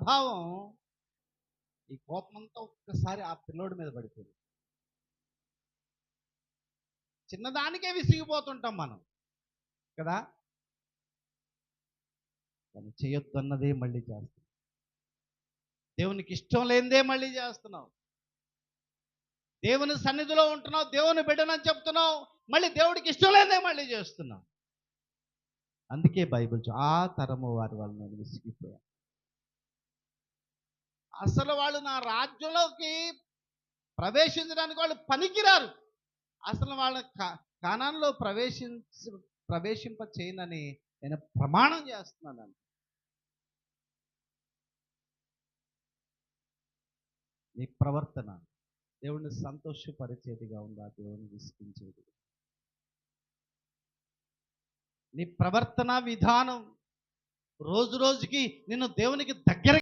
ప్రభావం ఈ కోపమంతా ఒక్కసారి ఆ పిల్లోడి మీద పడిపోయింది. చిన్నదానికే విసిగిపోతుంటాం మనం కదా. కానీ చేయొద్దన్నదే మళ్ళీ చేస్తాం. దేవునికి ఇష్టం లేనిదే మళ్ళీ చేస్తున్నావు. దేవుని సన్నిధిలో ఉంటున్నావు, దేవుని బిడ్డనని చెప్తున్నావు, మళ్ళీ దేవుడికి ఇష్టం లేనిదే మళ్ళీ చేస్తున్నావు. అందుకే బైబిల్ ఆ తరము వారి వల్ల నేను విసిగిపోయాను. అసలు వాళ్ళు నా రాజ్యంలోకి ప్రవేశించడానికి వాళ్ళు పనికిరారు. అసలు వాళ్ళ కానాన్లో ప్రవేశింప చేయనని నేను ప్రమాణం చేస్తున్నాను. నీ ప్రవర్తన దేవుడిని సంతోషపరిచేదిగా ఉందా, దేవుని విసిగించేది? నీ ప్రవర్తన విధానం రోజు రోజుకి నిన్ను దేవునికి దగ్గర